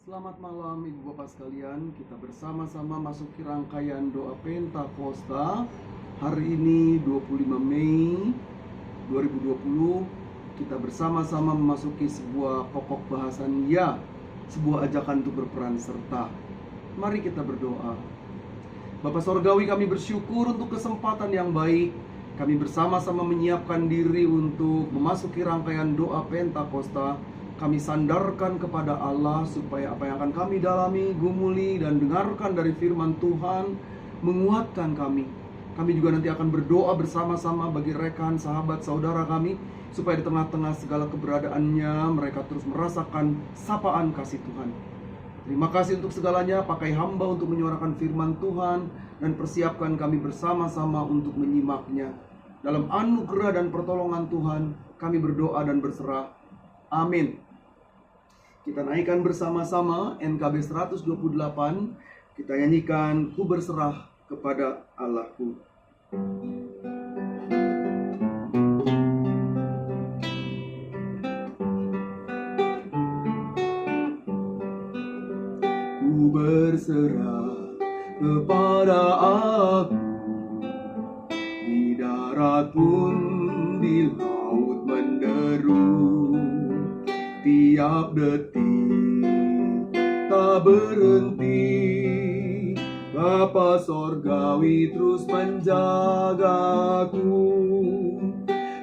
Selamat malam Ibu Bapak sekalian. Kita bersama-sama masuki rangkaian doa Pentakosta. Hari ini 25 Mei 2020. Kita bersama-sama memasuki sebuah pokok bahasan sebuah ajakan untuk berperan serta. Mari kita berdoa. Bapa Sorgawi, kami bersyukur untuk kesempatan yang baik. Kami bersama-sama menyiapkan diri untuk memasuki rangkaian doa Pentakosta. Kami sandarkan kepada Allah supaya apa yang akan kami dalami, gumuli, dan dengarkan dari firman Tuhan menguatkan kami. Kami juga nanti akan berdoa bersama-sama bagi rekan, sahabat, saudara kami, supaya di tengah-tengah segala keberadaannya mereka terus merasakan sapaan kasih Tuhan. Terima kasih untuk segalanya. Pakai hamba untuk menyuarakan firman Tuhan, dan persiapkan kami bersama-sama untuk menyimaknya. Dalam anugerah dan pertolongan Tuhan kami berdoa dan berserah. Amin. Kita naikkan bersama-sama NKB 128. Kita nyanyikan Ku Berserah Kepada Allahku. Ku berserah kepada Aku, di darat pun di laut menderu. Tiap detik tak berhenti, Bapa Sorgawi terus menjagaku.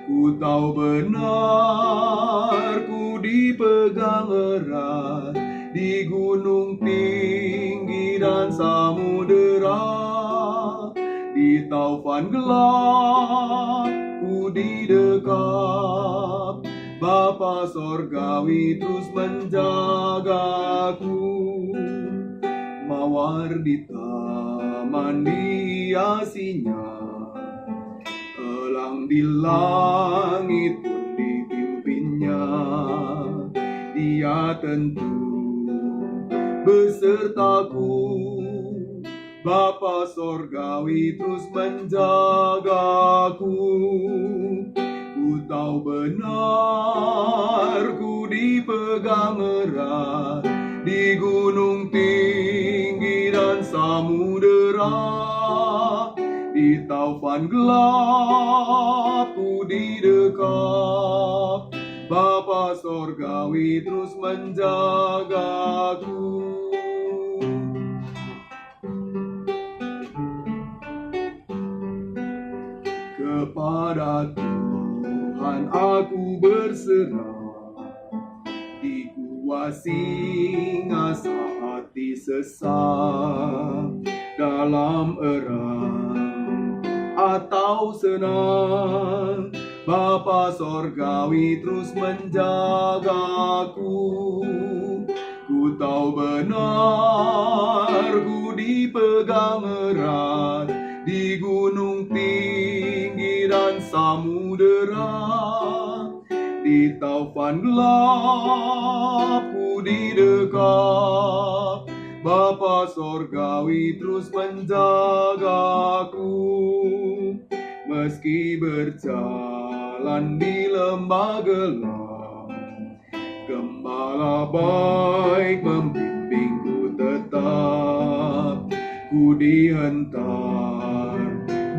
Ku tahu benar, ku dipegang erat di gunung tinggi dan samudera. Di taufan gelap ku didekap, Bapa Sorgawi terus menjagaku. Mawar di taman dihiasinya, elang di langit pun dipimpinnya. Dia tentu besertaku, Bapa Sorgawi terus menjagaku. Ku tahu benar, ku dipegang erat di gunung tinggi dan samudera. Di taufan gelap ku didekap, Bapa Sorgawi terus menjagaku. Kepada Tuhan aku berserah, dikuasai ngasa hati sesak. Dalam erang atau senang, Bapa Sorgawi terus menjagaku. Ku tahu benar, ku dipegang erat di gunung tinggi dan samudera. Di taufan gelap ku didekap, Bapa Sorgawi terus menjagaku. Meski berjalan di lembah gelap, Gembala baik membimbingku tetap. Ku dihentar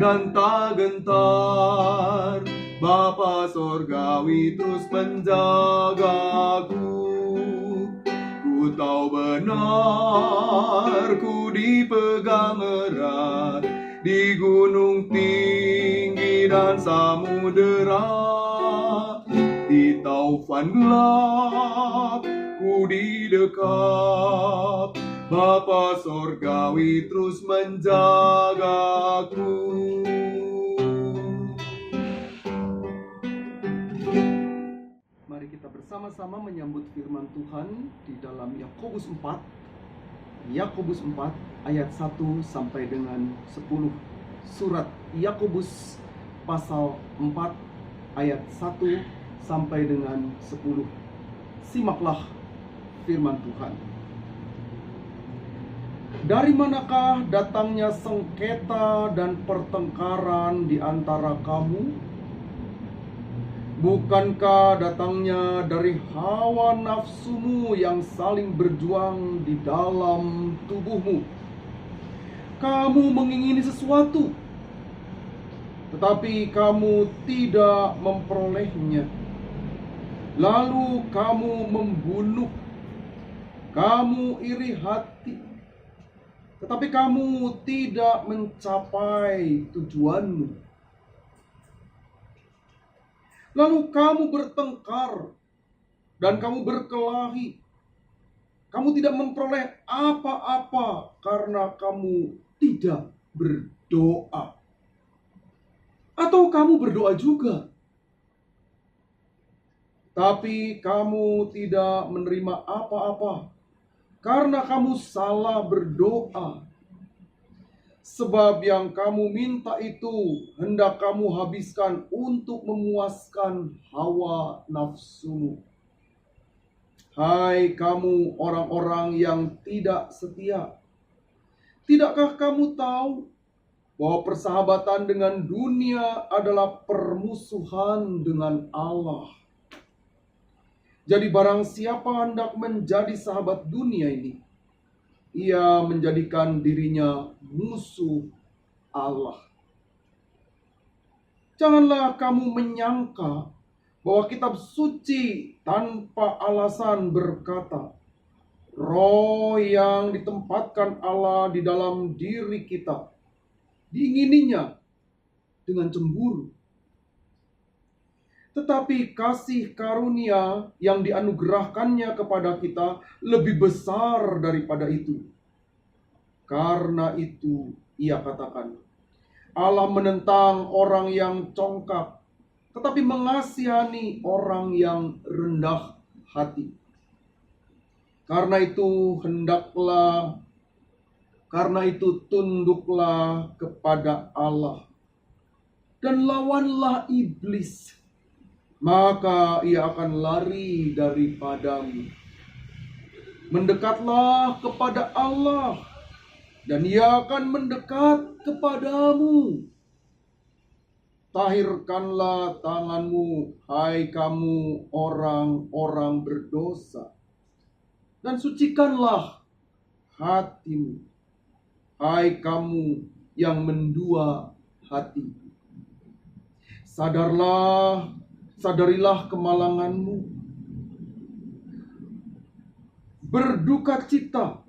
dan tak gentar, Bapa Sorgawi terus menjagaku. Ku tahu benar, ku dipegang erat di gunung tinggi dan samudera. Di taufan gelap ku didekap, Bapa Sorgawi terus menjagaku. Mari kita bersama-sama menyambut firman Tuhan di dalam Yakobus 4. Yakobus 4 ayat 1 sampai dengan 10. Surat Yakobus pasal 4 ayat 1 sampai dengan 10. Simaklah firman Tuhan. Dari manakah datangnya sengketa dan pertengkaran di antara kamu? Bukankah datangnya dari hawa nafsumu yang saling berjuang di dalam tubuhmu? Kamu mengingini sesuatu, tetapi kamu tidak memperolehnya. Lalu kamu membunuh, kamu iri hati, tetapi kamu tidak mencapai tujuanmu. Lalu kamu bertengkar dan kamu berkelahi. Kamu tidak memperoleh apa-apa karena kamu tidak berdoa. Atau kamu berdoa juga, tapi kamu tidak menerima apa-apa karena kamu salah berdoa. Sebab yang kamu minta itu hendak kamu habiskan untuk memuaskan hawa nafsumu. Hai kamu orang-orang yang tidak setia, tidakkah kamu tahu bahwa persahabatan dengan dunia adalah permusuhan dengan Allah? Jadi barang siapa hendak menjadi sahabat dunia ini, ia menjadikan dirinya musuh Allah. Janganlah kamu menyangka bahwa kitab suci tanpa alasan berkata, roh yang ditempatkan Allah di dalam diri kita, diingininya dengan cemburu. Tetapi kasih karunia yang dianugerahkannya kepada kita lebih besar daripada itu. Karena itu ia katakan, Allah menentang orang yang congkak, tetapi mengasihani orang yang rendah hati. Karena itu tunduklah kepada Allah dan lawanlah iblis, maka ia akan lari daripadamu. Mendekatlah kepada Allah, dan ia akan mendekat kepadamu. Tahirkanlah tanganmu, hai kamu orang-orang berdosa, dan sucikanlah hatimu, hai kamu yang mendua hati. Sadarilah kemalanganmu, berdukacita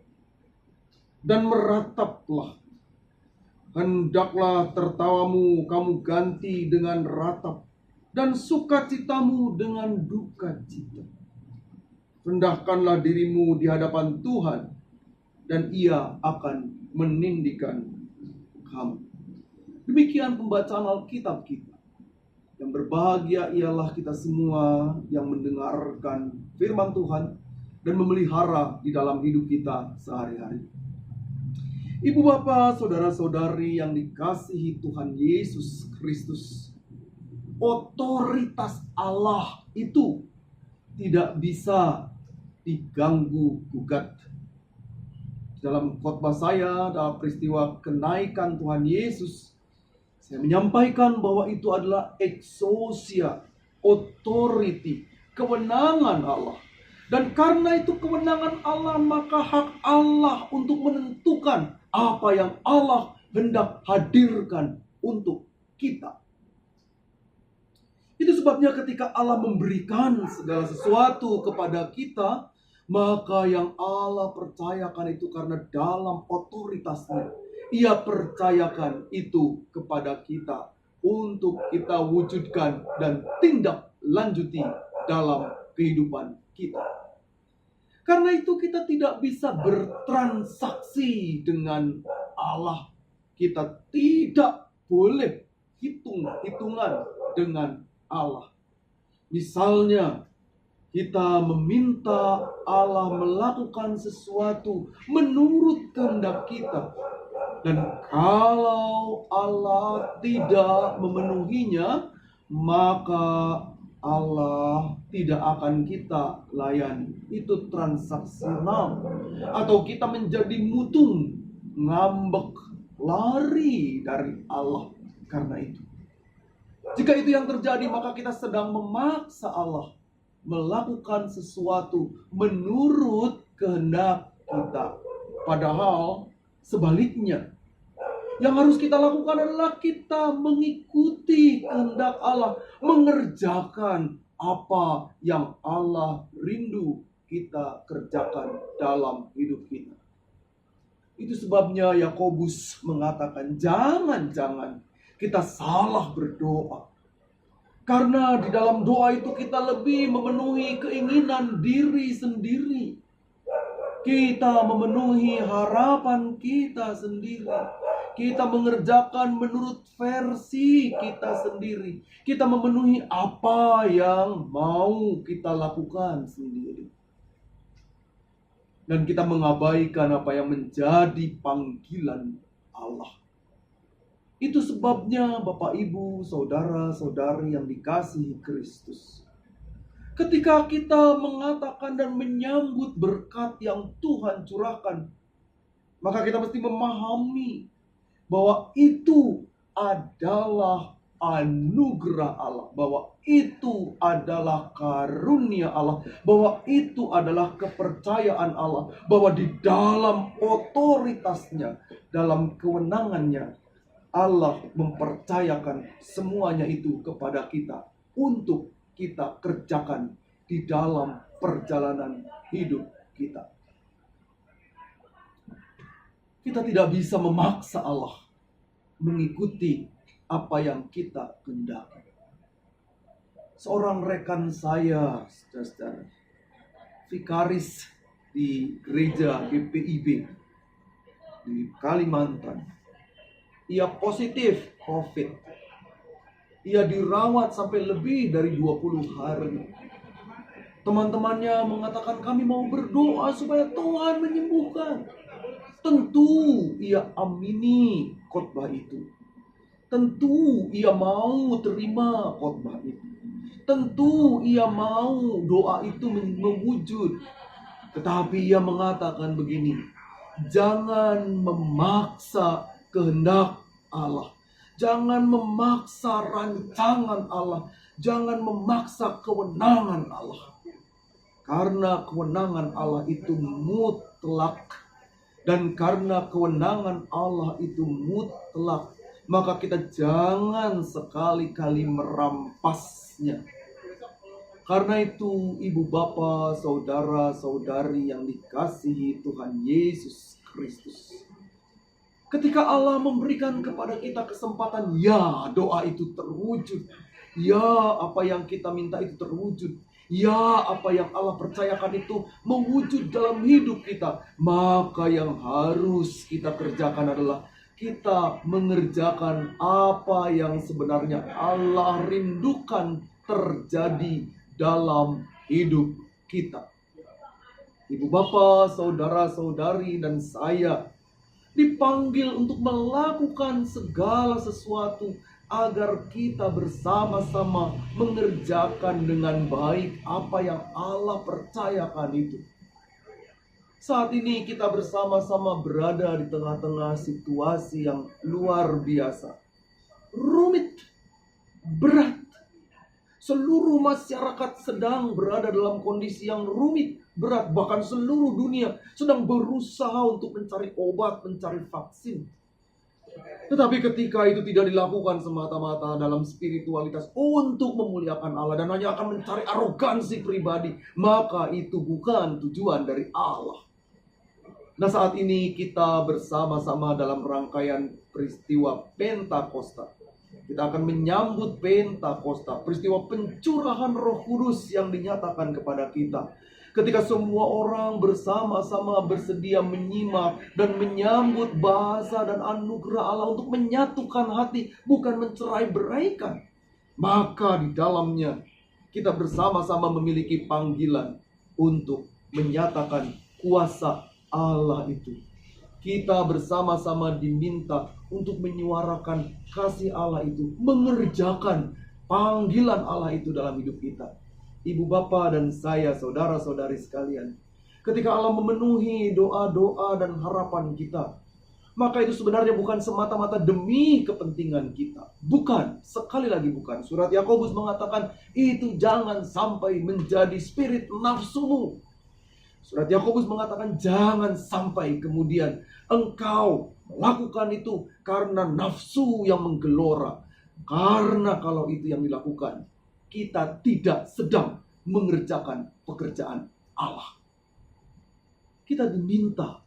dan merataplah. Hendaklah tertawamu kamu ganti dengan ratap, dan sukacitamu dengan dukacita. Rendahkanlah dirimu di hadapan Tuhan, dan ia akan meninggikan kamu. Demikian pembacaan Alkitab kita. Yang berbahagia ialah kita semua yang mendengarkan firman Tuhan dan memelihara di dalam hidup kita sehari-hari. Ibu bapak, saudara-saudari yang dikasihi Tuhan Yesus Kristus, otoritas Allah itu tidak bisa diganggu gugat. Dalam khotbah saya, dalam peristiwa kenaikan Tuhan Yesus, saya menyampaikan bahwa itu adalah exousia, authority, kewenangan Allah. Dan karena itu kewenangan Allah, maka hak Allah untuk menentukan apa yang Allah hendak hadirkan untuk kita. Itu sebabnya ketika Allah memberikan segala sesuatu kepada kita, maka yang Allah percayakan itu karena dalam otoritasnya, Ia percayakan itu kepada kita untuk kita wujudkan dan tindak lanjuti dalam kehidupan kita. Karena itu kita tidak bisa bertransaksi dengan Allah. Kita tidak boleh hitung-hitungan dengan Allah. Misalnya, kita meminta Allah melakukan sesuatu menurut kehendak kita. Dan kalau Allah tidak memenuhinya, maka Allah tidak akan kita layani. Itu transaksional. Atau kita menjadi mutung, ngambek, lari dari Allah karena itu. Jika itu yang terjadi, maka kita sedang memaksa Allah melakukan sesuatu menurut kehendak kita. Padahal sebaliknya, yang harus kita lakukan adalah kita mengikuti kehendak Allah, mengerjakan apa yang Allah rindu kita kerjakan dalam hidup kita. Itu sebabnya Yakobus mengatakan, jangan-jangan kita salah berdoa. Karena di dalam doa itu kita lebih memenuhi keinginan diri sendiri. Kita memenuhi harapan kita sendiri. Kita mengerjakan menurut versi kita sendiri. Kita memenuhi apa yang mau kita lakukan sendiri. Dan kita mengabaikan apa yang menjadi panggilan Allah. Itu sebabnya Bapak, Ibu, Saudara-saudari yang dikasihi Kristus, ketika kita mengatakan dan menyambut berkat yang Tuhan curahkan, maka kita mesti memahami bahwa itu adalah anugerah Allah, bahwa itu adalah karunia Allah, bahwa itu adalah kepercayaan Allah, bahwa di dalam otoritasnya, dalam kewenangannya, Allah mempercayakan semuanya itu kepada kita untuk kita kerjakan di dalam perjalanan hidup kita. Kita tidak bisa memaksa Allah mengikuti apa yang kita kehendaki. Seorang rekan saya, saudara, vikaris di gereja GPIB di Kalimantan, ia positif COVID. Ia dirawat sampai lebih dari 20 hari. Teman-temannya mengatakan, kami mau berdoa supaya Tuhan menyembuhkan. Tentu ia amini khotbah itu. Tentu ia mau terima khotbah itu. Tentu ia mau doa itu mewujud. Tetapi ia mengatakan begini, jangan memaksa kehendak Allah. Jangan memaksa rancangan Allah. Jangan memaksa kewenangan Allah. Karena kewenangan Allah itu mutlak. Dan karena kewenangan Allah itu mutlak, maka kita jangan sekali-kali merampasnya. Karena itu, ibu bapa, saudara-saudari yang dikasihi Tuhan Yesus Kristus, ketika Allah memberikan kepada kita kesempatan, ya doa itu terwujud. Ya apa yang kita minta itu terwujud. Ya apa yang Allah percayakan itu mewujud dalam hidup kita. Maka yang harus kita kerjakan adalah kita mengerjakan apa yang sebenarnya Allah rindukan terjadi dalam hidup kita. Ibu bapa, saudara-saudari dan saya dipanggil untuk melakukan segala sesuatu agar kita bersama-sama mengerjakan dengan baik apa yang Allah percayakan itu. Saat ini kita bersama-sama berada di tengah-tengah situasi yang luar biasa. Rumit, berat. Seluruh masyarakat sedang berada dalam kondisi yang rumit, berat. Bahkan seluruh dunia sedang berusaha untuk mencari obat, mencari vaksin. Tetapi ketika itu tidak dilakukan semata-mata dalam spiritualitas untuk memuliakan Allah dan hanya akan mencari arogansi pribadi, maka itu bukan tujuan dari Allah. Nah, saat ini kita bersama-sama dalam rangkaian peristiwa Pentakosta. Kita akan menyambut Pentakosta, peristiwa pencurahan Roh Kudus yang dinyatakan kepada kita. Ketika semua orang bersama-sama bersedia menyimak dan menyambut bahasa dan anugerah Allah untuk menyatukan hati, bukan mencerai-beraikan. Maka di dalamnya kita bersama-sama memiliki panggilan untuk menyatakan kuasa Allah itu. Kita bersama-sama diminta untuk menyuarakan kasih Allah itu, mengerjakan panggilan Allah itu dalam hidup kita. Ibu bapa dan saya, saudara-saudari sekalian, ketika Allah memenuhi doa-doa dan harapan kita, maka itu sebenarnya bukan semata-mata demi kepentingan kita. Bukan, sekali lagi bukan. Surat Yakobus mengatakan itu jangan sampai menjadi spirit nafsumu. Surat Yakobus mengatakan jangan sampai kemudian engkau melakukan itu karena nafsu yang menggelora. Karena kalau itu yang dilakukan, kita tidak sedang mengerjakan pekerjaan Allah. Kita diminta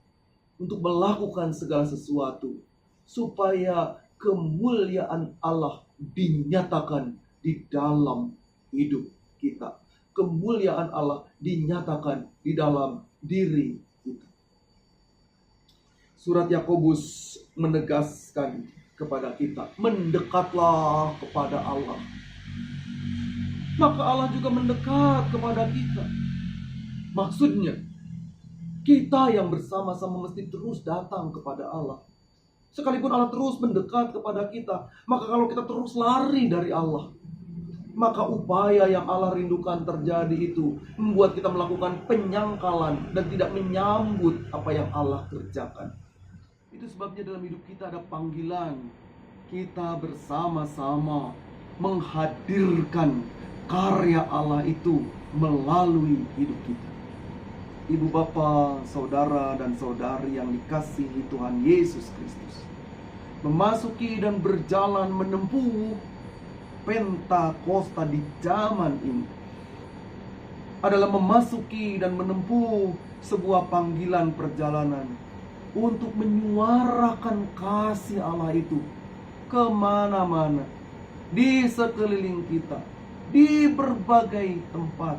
untuk melakukan segala sesuatu supaya kemuliaan Allah dinyatakan di dalam hidup kita. Kemuliaan Allah dinyatakan di dalam diri kita. Surat Yakobus menegaskan kepada kita, mendekatlah kepada Allah. Maka Allah juga mendekat kepada kita. Maksudnya, kita yang bersama-sama mesti terus datang kepada Allah. Sekalipun Allah terus mendekat kepada kita, maka kalau kita terus lari dari Allah, maka upaya yang Allah rindukan terjadi itu membuat kita melakukan penyangkalan dan tidak menyambut apa yang Allah kerjakan. Itu sebabnya dalam hidup kita ada panggilan kita bersama-sama menghadirkan karya Allah itu melalui hidup kita. Ibu bapa, saudara dan saudari yang dikasihi Tuhan Yesus Kristus, memasuki dan berjalan menempuh Pentakosta di zaman ini adalah memasuki dan menempuh sebuah panggilan perjalanan untuk menyuarakan kasih Allah itu kemana-mana, di sekeliling kita, di berbagai tempat.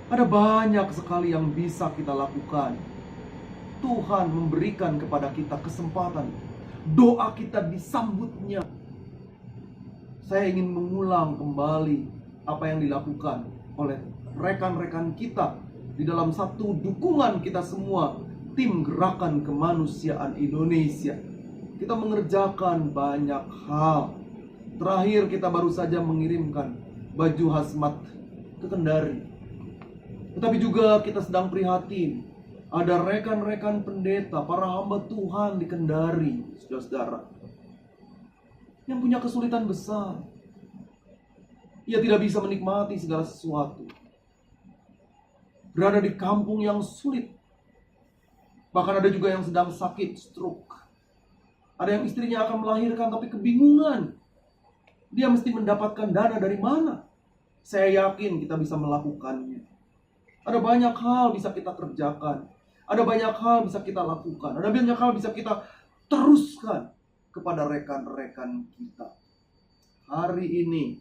Ada banyak sekali yang bisa kita lakukan. Tuhan memberikan kepada kita kesempatan. Doa kita disambutnya. Saya ingin mengulang kembali apa yang dilakukan oleh rekan-rekan kita di dalam satu dukungan kita semua, tim Gerakan Kemanusiaan Indonesia. Kita mengerjakan banyak hal. Terakhir kita baru saja mengirimkan baju hazmat ke Kendari. Tetapi juga kita sedang prihatin. Ada rekan-rekan pendeta, para hamba Tuhan di Kendari, saudara-saudara, yang punya kesulitan besar. Ia tidak bisa menikmati segala sesuatu. Berada di kampung yang sulit. Bahkan ada juga yang sedang sakit stroke. Ada yang istrinya akan melahirkan tapi kebingungan. Dia mesti mendapatkan dana dari mana? Saya yakin kita bisa melakukannya. Ada banyak hal bisa kita kerjakan. Ada banyak hal bisa kita lakukan. Ada banyak hal bisa kita teruskan kepada rekan-rekan kita. Hari ini,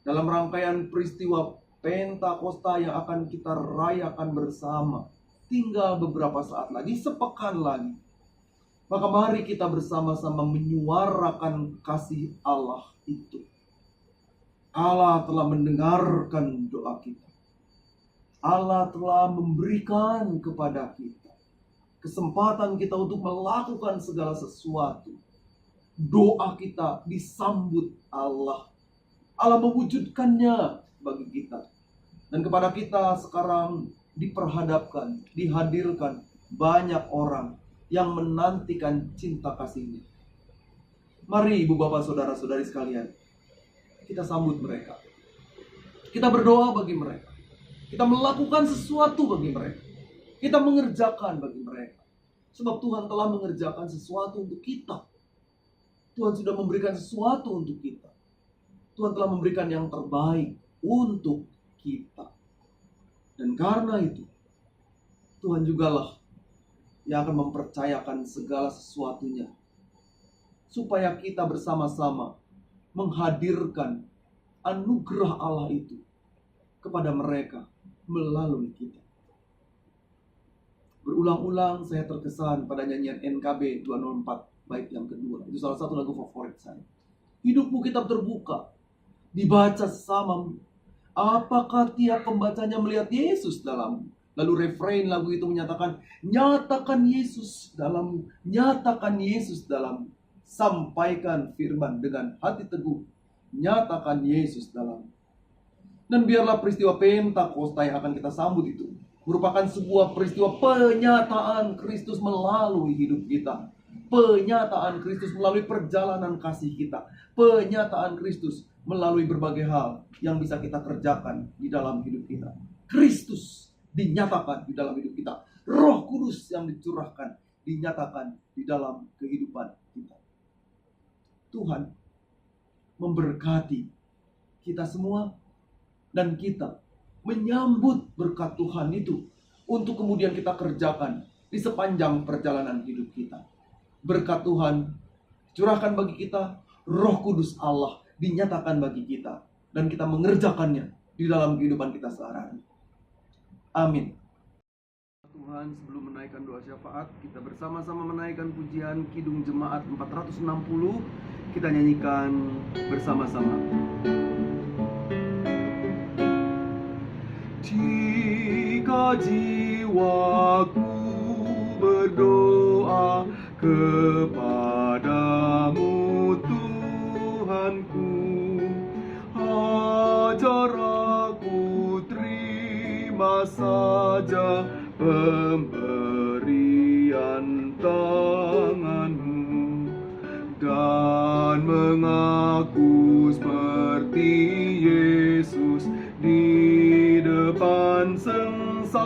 dalam rangkaian peristiwa Pentakosta yang akan kita rayakan bersama, tinggal beberapa saat lagi, sepekan lagi. Maka mari kita bersama-sama menyuarakan kasih Allah itu. Allah telah mendengarkan doa kita. Allah telah memberikan kepada kita kesempatan kita untuk melakukan segala sesuatu. Doa kita disambut Allah. Allah mewujudkannya bagi kita. Dan kepada kita sekarang diperhadapkan, dihadirkan banyak orang yang menantikan cinta kasihnya. Mari ibu bapak saudara-saudari sekalian, kita sambut mereka. Kita berdoa bagi mereka. Kita melakukan sesuatu bagi mereka. Kita mengerjakan bagi mereka. Sebab Tuhan telah mengerjakan sesuatu untuk kita. Tuhan sudah memberikan sesuatu untuk kita. Tuhan telah memberikan yang terbaik untuk kita. Dan karena itu, Tuhan jugalah yang akan mempercayakan segala sesuatunya. Supaya kita bersama-sama menghadirkan anugerah Allah itu kepada mereka melalui kita. Berulang-ulang saya terkesan pada nyanyian NKB 204 bait yang kedua. Itu salah satu lagu favorit saya. Hidupmu kitab terbuka, dibaca sesama. Apakah tiap pembacanya melihat Yesus dalam? Lalu refrain lagu itu menyatakan, nyatakan Yesus dalam, nyatakan Yesus dalam. Sampaikan firman dengan hati teguh, nyatakan Yesus dalam. Dan biarlah peristiwa Pentakosta yang akan kita sambut itu merupakan sebuah peristiwa penyataan Kristus melalui hidup kita. Penyataan Kristus melalui perjalanan kasih kita. Penyataan Kristus melalui berbagai hal yang bisa kita kerjakan di dalam hidup kita. Kristus dinyatakan di dalam hidup kita. Roh Kudus yang dicurahkan dinyatakan di dalam kehidupan kita. Tuhan memberkati kita semua, dan kita menyambut berkat Tuhan itu untuk kemudian kita kerjakan di sepanjang perjalanan hidup kita. Berkat Tuhan curahkan bagi kita, Roh Kudus Allah dinyatakan bagi kita, dan kita mengerjakannya di dalam kehidupan kita sehari-hari. Amin. Tuhan, sebelum menaikkan doa syafaat, kita bersama-sama menaikkan pujian Kidung Jemaat 460. Kita nyanyikan bersama-sama. Jika jiwaku berdoa kepadamu Tuhanku, ajar aku terima saja pemberian tanganmu, dan mengaku seperti Yesus di depan sengsaranya.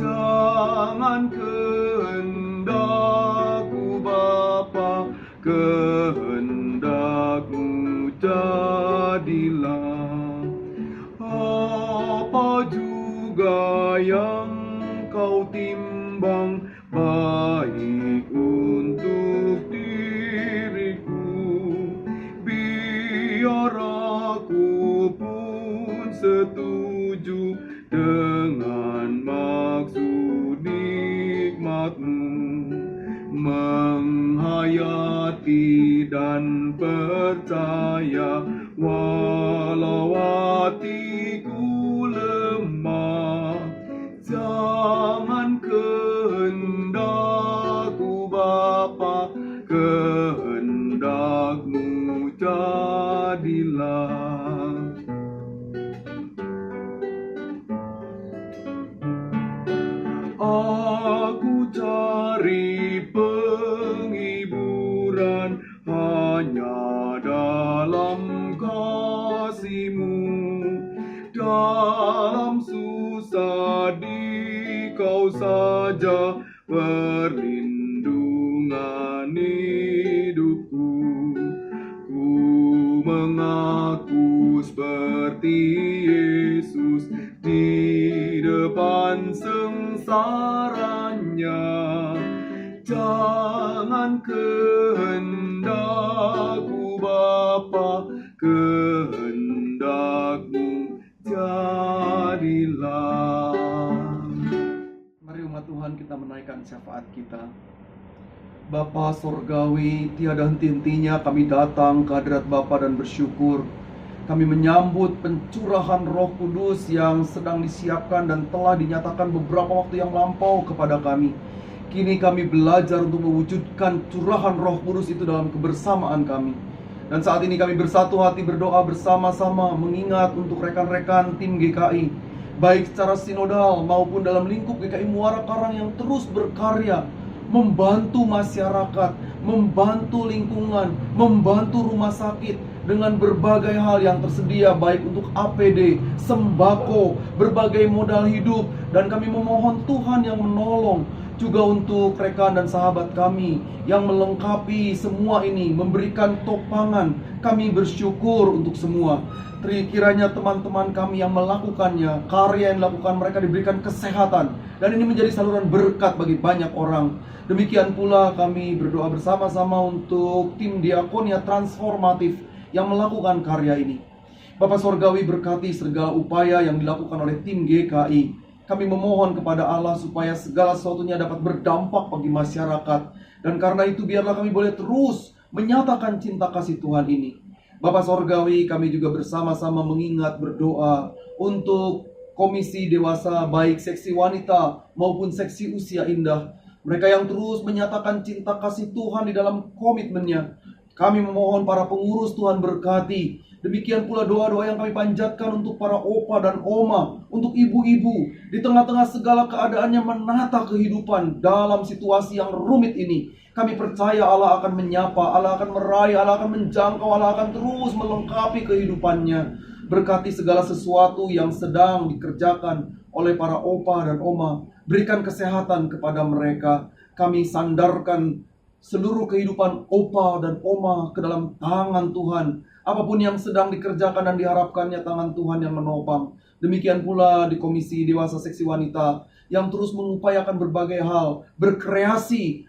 Jangan kehendakku Bapa, kehendakmu jadilah. Apa juga yang kau timbang baik untuk diriku, biar aku pun setuju dengan maksud nikmatmu, menghayati dan percaya walau hatiku lemah. Jangan kehendakku Bapa, kehendakmu jadilah. Aku cari penghiburan hanya dalam kasih-Mu. Dalam susah di Kau saja perlindungan hidupku. Ku mengaku seperti Yesus di depan sengsaranya. Jangan kehendakku Bapa, kehendakmu jadilah. Mari umat Tuhan, kita menaikkan syafaat kita. Bapa Sorgawi, tiada henti-hentinya kami datang ke hadirat Bapa dan bersyukur. Kami menyambut pencurahan Roh Kudus yang sedang disiapkan dan telah dinyatakan beberapa waktu yang lampau kepada kami. Kini kami belajar untuk mewujudkan curahan Roh Kudus itu dalam kebersamaan kami. Dan saat ini kami bersatu hati berdoa bersama-sama, mengingat untuk rekan-rekan tim GKI, baik secara sinodal maupun dalam lingkup GKI Muara Karang yang terus berkarya, membantu masyarakat, membantu lingkungan, membantu rumah sakit dengan berbagai hal yang tersedia, baik untuk APD, sembako, berbagai modal hidup. Dan kami memohon Tuhan yang menolong juga untuk rekan dan sahabat kami yang melengkapi semua ini, memberikan topangan. Kami bersyukur untuk semua. Kiranya teman-teman kami yang melakukannya, karya yang dilakukan mereka diberikan kesehatan, dan ini menjadi saluran berkat bagi banyak orang. Demikian pula kami berdoa bersama-sama untuk tim diakonia transformatif yang melakukan karya ini. Bapa Sorgawi, berkati segala upaya yang dilakukan oleh tim GKI. Kami memohon kepada Allah supaya segala sesuatunya dapat berdampak bagi masyarakat. Dan karena itu biarlah kami boleh terus menyatakan cinta kasih Tuhan ini. Bapa Sorgawi, kami juga bersama-sama mengingat berdoa untuk komisi dewasa, baik seksi wanita maupun seksi usia indah. Mereka yang terus menyatakan cinta kasih Tuhan di dalam komitmennya. Kami memohon para pengurus, Tuhan berkati. Demikian pula doa-doa yang kami panjatkan untuk para opa dan oma, untuk ibu-ibu di tengah-tengah segala keadaannya menata kehidupan dalam situasi yang rumit ini. Kami percaya Allah akan menyapa, Allah akan meraih, Allah akan menjangkau, Allah akan terus melengkapi kehidupannya. Berkati segala sesuatu yang sedang dikerjakan oleh para opa dan oma. Berikan kesehatan kepada mereka. Kami sandarkan seluruh kehidupan opa dan oma ke dalam tangan Tuhan. Apapun yang sedang dikerjakan dan diharapkannya, tangan Tuhan yang menopang. Demikian pula di Komisi Dewasa Seksi Wanita yang terus mengupayakan berbagai hal, berkreasi,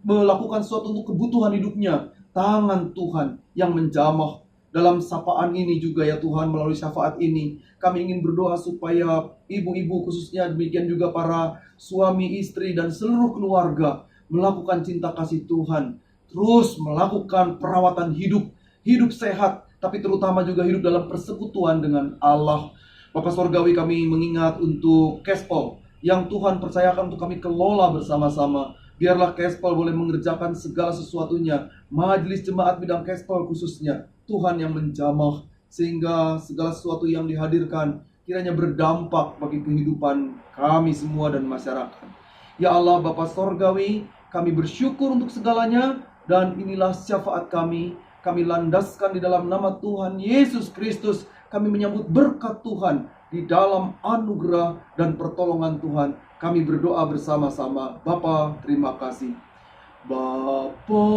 melakukan sesuatu untuk kebutuhan hidupnya. Tangan Tuhan yang menjamah. Dalam sapaan ini juga ya Tuhan, melalui syafaat ini kami ingin berdoa supaya ibu-ibu khususnya, demikian juga para suami, istri, dan seluruh keluarga melakukan cinta kasih Tuhan, terus melakukan perawatan hidup, hidup sehat, tapi terutama juga hidup dalam persekutuan dengan Allah. Bapa Sorgawi, kami mengingat untuk Kespol yang Tuhan percayakan untuk kami kelola bersama-sama. Biarlah Kespol boleh mengerjakan segala sesuatunya, majelis jemaat bidang Kespol khususnya, Tuhan yang menjamah, sehingga segala sesuatu yang dihadirkan kiranya berdampak bagi kehidupan kami semua dan masyarakat. Ya Allah Bapa Sorgawi, kami bersyukur untuk segalanya, dan inilah syafaat kami. Kami landaskan di dalam nama Tuhan Yesus Kristus. Kami menyambut berkat Tuhan di dalam anugerah dan pertolongan Tuhan. Kami berdoa bersama-sama. Bapa, terima kasih. Bapa,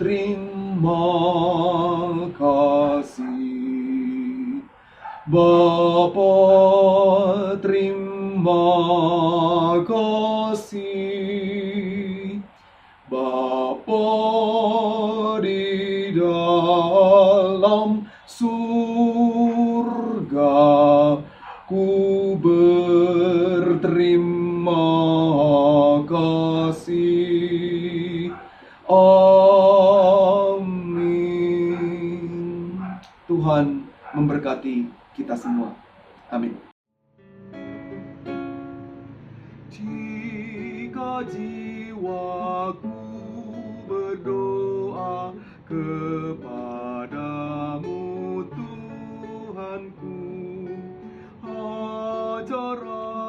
terima kasih. Bapa, terima kasih. Bapa di dalam surga, ku berterima kasih. Amin. Tuhan memberkati kita semua. Amin. Jika jiwaku berdoa kepadamu Tuhanku, ajar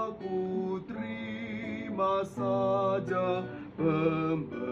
aku terima saja pemberian